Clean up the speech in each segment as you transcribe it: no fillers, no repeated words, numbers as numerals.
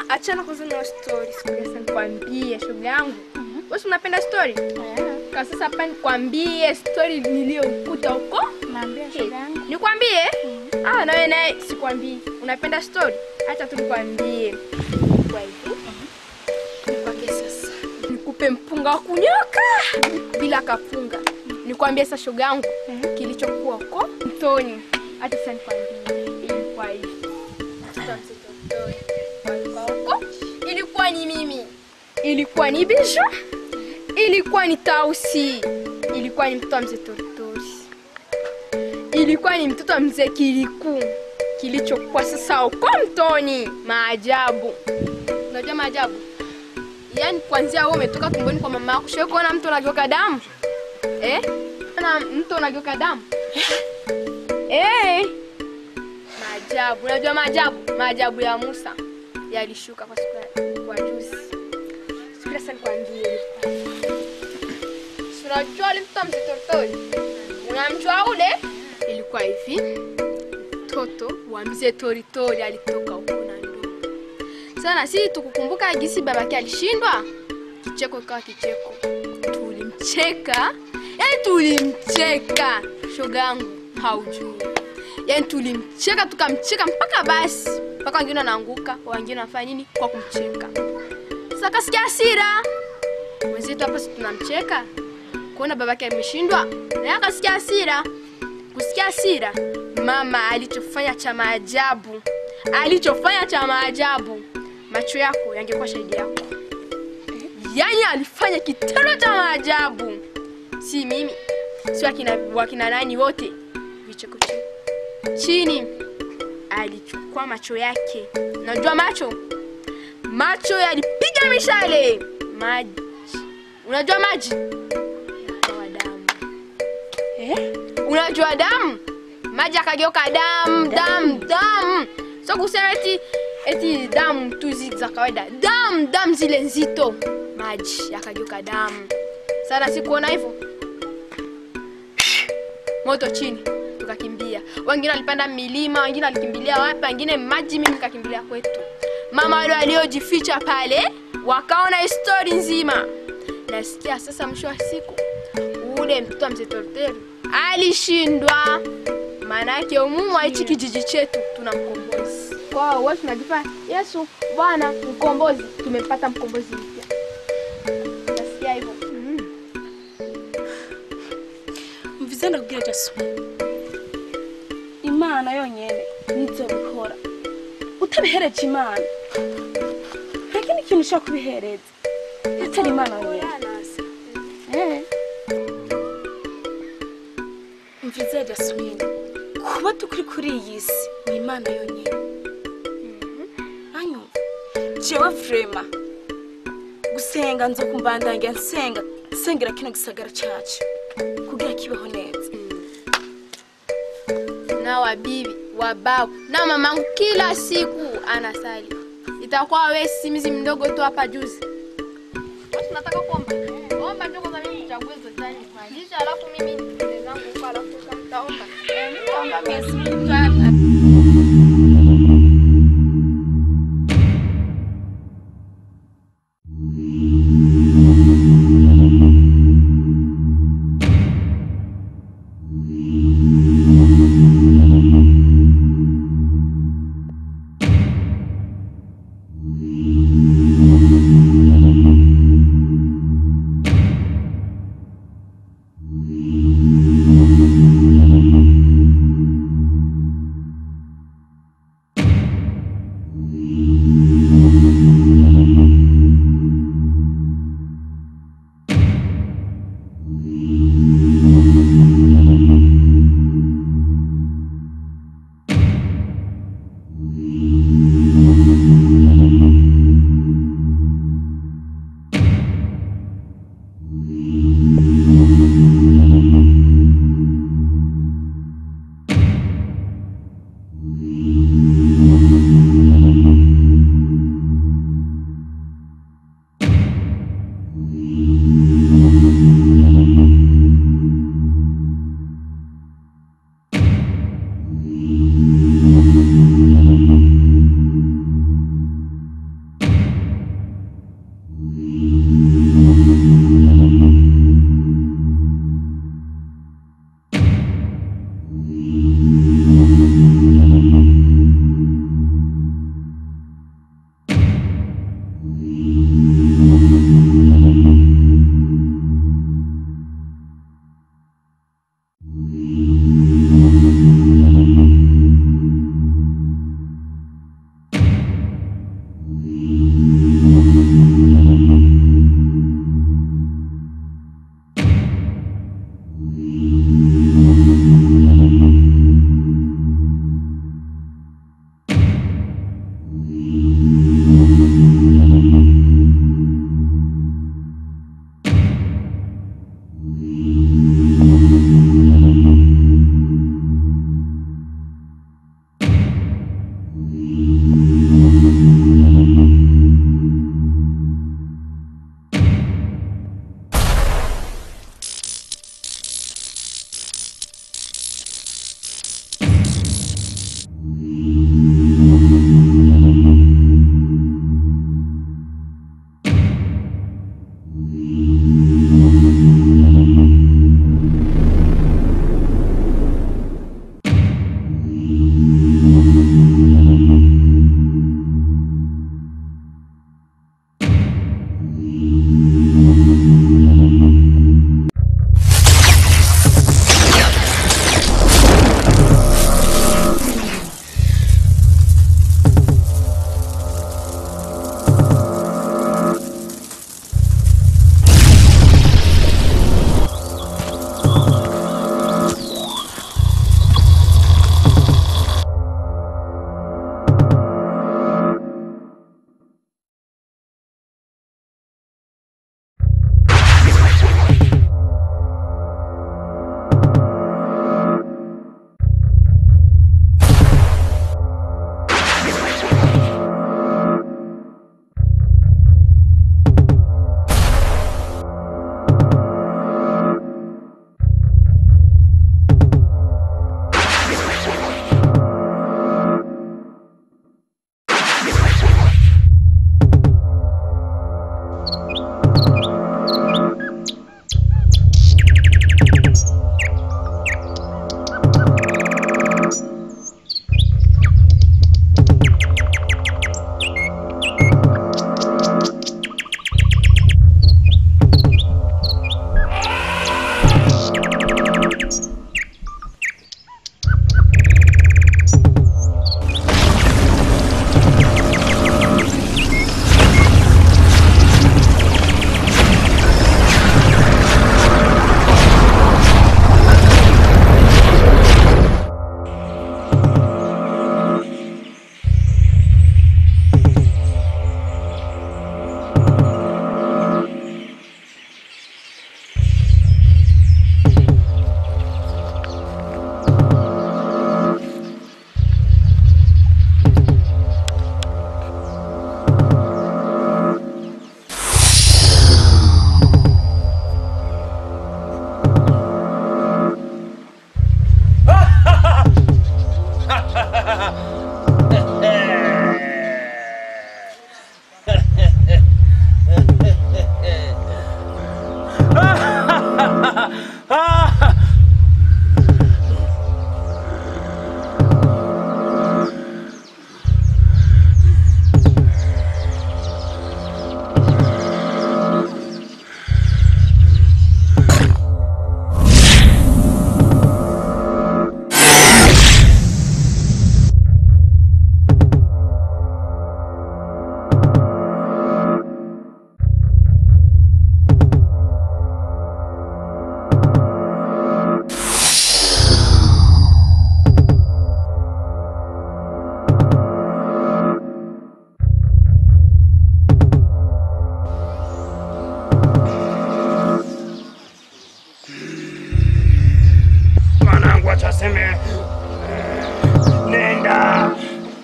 Achana kuzungumza stories. Sasa nikwambie shoga yangu. Wewe unapenda story? Kwa sasa hapa nikwambie story niliyokuta huko. Naambia shoga yangu. Nikwambie? Na wewe naye sikwambii. Unapenda story? Acha tu nikwambie. Kwa hiyo. Nipake sasa. Nikupe mpunga wa kunyoka bila kapunga. Nikwambie sasa shoga yangu kilichokuwa huko mtoni. Acha sasa nikwambie. Kwa hiyo. Ilikuwa ni mimi. Ilikuwa ni Bijou. Ilikuwa ni Tausi. Ilikuwa ni mtoto mzee Tortori. Ilikuwa ni mtoto mzee Kiliku. Kilichokuwa sasa huko mtoni. Maajabu. Unajua maajabu? Yaani kuanzia wewe umetoka tumboni kwa mama yako, shwe kuona mtu anageuka damu? Na mtu anageuka damu? Maajabu. Unajua maajabu? Maajabu ya Musa yalishuka kwa siku kwa juzi. Sikila sana kwambie. Unajua ile mtoto mzee Tortori? Unamjua ule? Ilikuwa hivi. Mtoto wa mzee Toritori alitoka huko na ndoto. Sana sisi tukukumbuka gisi babake alishindwa. Kicheko kwa kicheko. Tulimcheka. Tulimcheka. Shoga yangu haujui. Tulimcheka tukamcheka mpaka basi. Mpaka wengine wanaanguka, wengine wanafanya nini kwa kumcheka. Sasa kasikia hasira. Mwenzetu hapa tunamcheka. Kuona babake ameshindwa, na akasikia hasira. Kusikia hasira, mama alichofanya cha maajabu. Alichofanya cha maajabu. Macho yako yangekuwa shahidi yako. Yaani alifanya kitendo cha maajabu. Si mimi, si wakina nani wote. Vicheko chini. Alichukua macho yake. Unajua macho? Macho yalipiga mishale. Maji. Unajua maji? Damu. Unajua damu? Maji akageuka damu. So kusema eti damu tu za kawaida. Damu zile nzito. Maji yakageuka damu. Sana sikuona hivyo. Moto chini. Tukakimbia. Wengine walipanda milima, wengine walikimbilia wapi, wengine maji, mimi nikakimbilia kwetu. Mama wale waliojificha pale wakaona story nzima. Nasikia sasa mwisho wa siku ule mtoto mzee Tortori alishindwa. Maana yake umumu wa hichi kijiji chetu tuna mkombozi. Kwa hiyo wewe tunajipa Yesu Bwana mkombozi, tumepata mkombozi mpya. Nasikia hivyo. Mvizana kugira jasubira. Imana yonyene nizo bikora. Utabihereje Imana. Lakini ikintu ushaka kubihereza. Atari Imana yonyene. Mvizana jasubira. Kuba tukuri kuri iyi si ni Imana yonyene. Anyo. Jewe vrema. Gusenga nzo kumbandanga nsengera kino gisagara cyacu. Kugira kibeho neza. Na wabibi, wababu, na mamangu kila siku anasali. Itakuwa wewe simizi mdogo tu hapa juzi. Basi nataka kuomba. Omba ndogo za mimi chague zozani. Malisha alafu mimi ndio zangu kwa alafu mtaomba. Nitaomba mimi.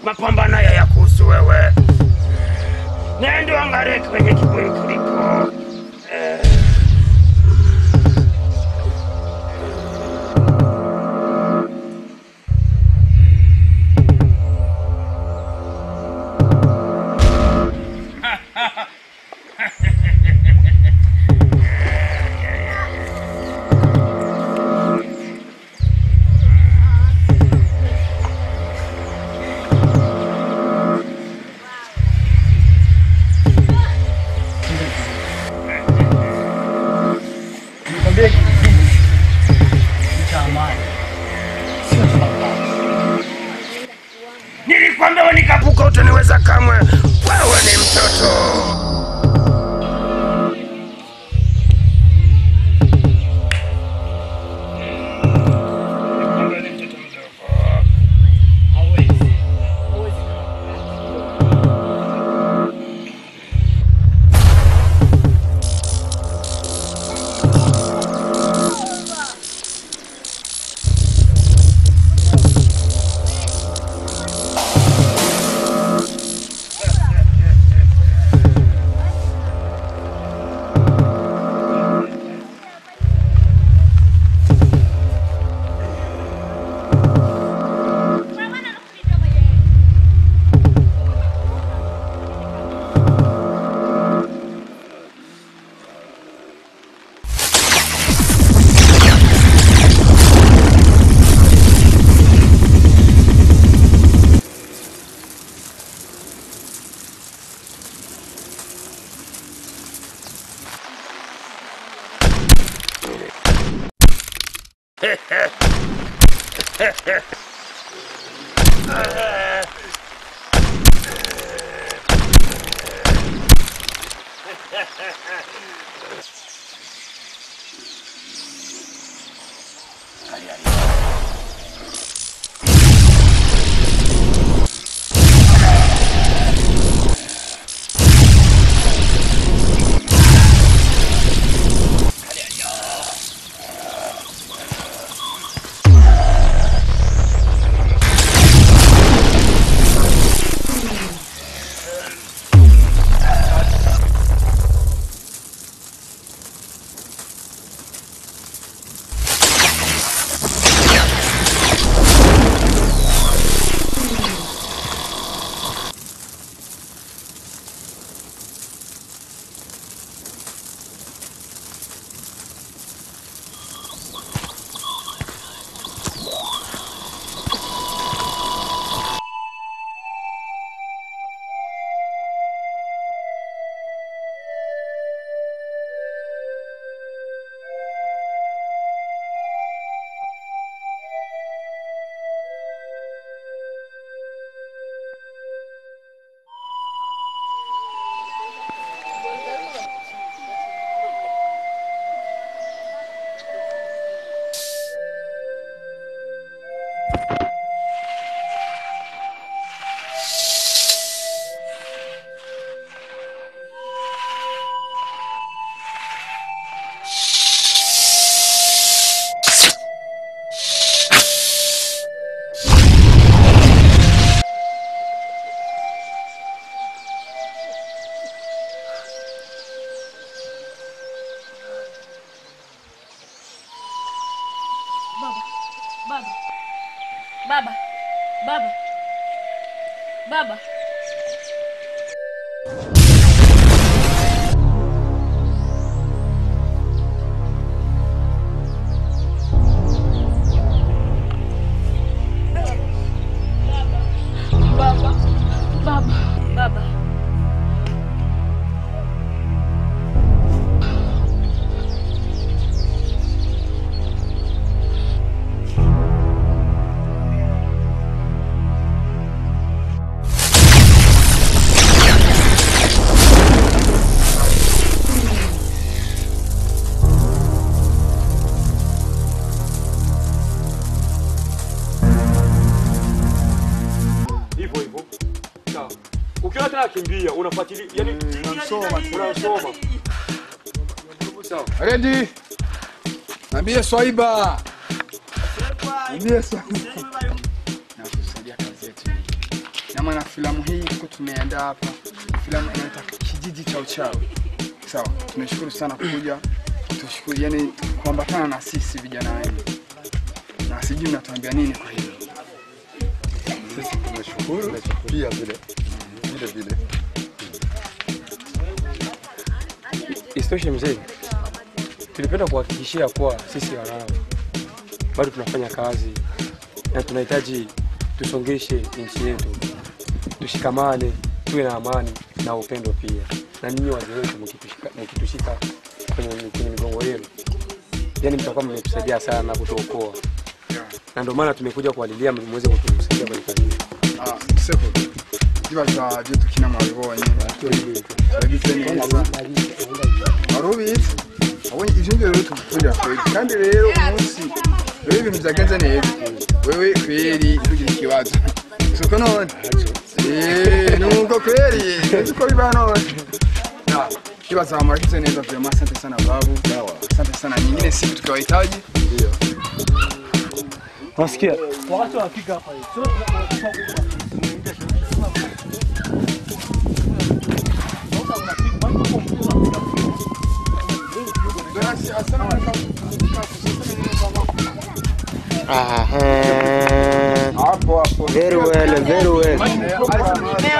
mapambano haya ya kuhusu wewe. Nenda angalie kwenye kibuyu kilipo. Nilikwambia nikapuka utaniweza kamwe. Wewe Baba. Baba. Baba. Baba. Baba. Baba. Ukiona tena kimbia unafuatilia yani unasoma. Sawa. Ready? Niambie Swaiba. Niambie Swaiba. Na kusaidia kazi yetu. Na maana filamu hii tuko tumeandaa hapa. Filamu inaitwa Kijiji cha Uchawi. Sawa. Tunashukuru sana kuja. Tushukuru yani kuambatana na sisi vijana wenu. Na sijui mnatuambia nini kwa hilo. Sisi tunashukuru pia vile. Isitoshe mzee, tulipenda kuhakikishia kuwa sisi wanao bado tunafanya kazi na tunahitaji tusongeshe nchi yetu, tushikamane, tuwe na amani na upendo pia. Na ninyi wazee wetu mkitushika kwenye migongo yenu, yani mtakuwa mmetusaidia sana na kutuokoa. Na ndio maana tumekuja kuwalilia mweze kutusaidia kwenye kazi. Seko. Kibaza byo tukina mwabibonye. Arubitse. Abonye ivyo ngero tukunda kweli. Kandi rero umunsi wewe ibintu byagenze neza. Wewe kweli ugira ikibazo. Soko none. Nuko kweli. Uko bibano. Na kibaza amarakize neza vya asante sana babu. Asante sana. Nyingine siku tukawahitaji. Ndio. Wasikia? Wakati wafika hapa hivi. Very well, very well.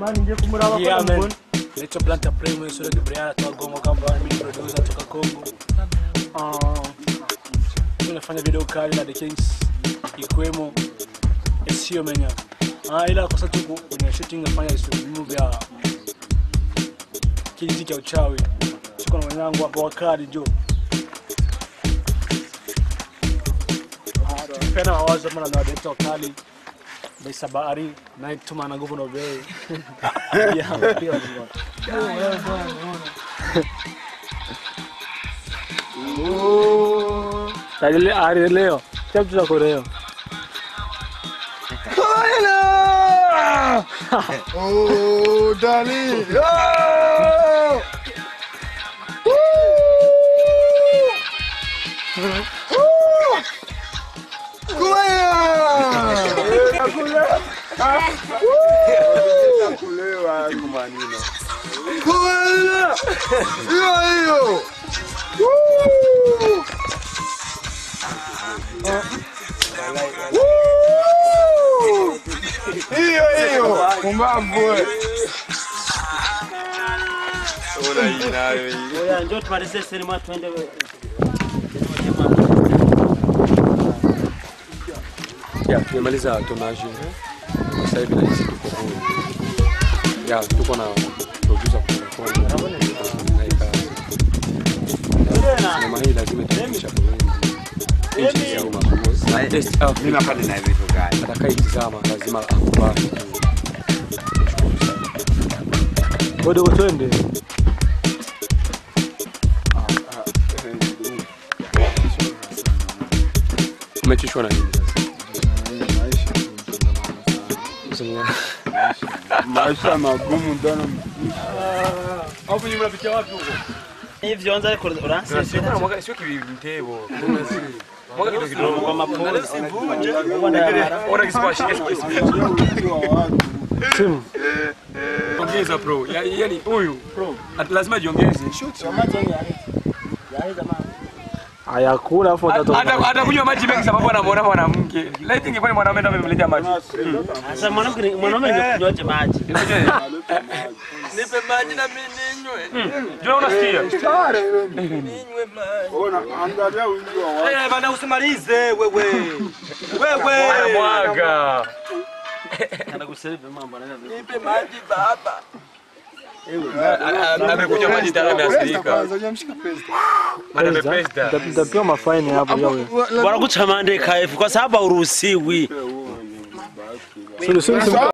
Mani nje kumuraba kwa mbona Naitwa Planta Primo, sura ya Briana toka Gongo kama mimi producer toka Kongo. Tunafanya video kali na The Kings ikwemo sio menya. Ila kwa sababu kwenye shooting nafanya movie ya kijiji cha uchawi. Tuko na mwanangu hapo wakali jo. Tupenda mawazo maana na director kali. Baisa Bahari na tuma na governor Bay. Tadile ari leo. Chaptu za Korea. Oh, Dali! Hiyo kumbavu. Ona hii nayo hii. Oya njoo tumalize sinema twende. Ya, tumemaliza tonaji. Sasa hivi na sisi tuko huru. Ya, tuko na producer kwa sinema hii lazima tufikishe Burundi. Nchi nzima. Na test out. Mimi hapa nina vitu gani? Atakayetizama lazima akubali. Bado twende. Umechishwa na nini sasa? Maisha magumu ndani. Hapo nyuma unapitia wapi huko? Hivi anza kuransa. Sio kivitebo. Mwaga kidogo kwa mapole. Ona kispashi. Simu. Ongeza bro. Yaani huyu bro lazima jiongeze. Hayakula afu atakunywa maji mengi sababu anamuona mwanamke. Laiti ingekuwa ni mwanaume ndio amemletea maji. Sasa mwanamke ningekunywaje maji? Nipe maji na mimi ninywe. Jua unasikia? Ninywe maji. Ona angalia wingi wa watu. Bana usimalize wewe. Wewe. Mwaga. Anakusema mambo anaanza. Nipe maji baba. Amekuja maji tayari ameasilika. Madame Pesta. Nitapewa mafaini hapo yao. Wanakuchamande kaefu kwa sababu hauruhusiwi. Sio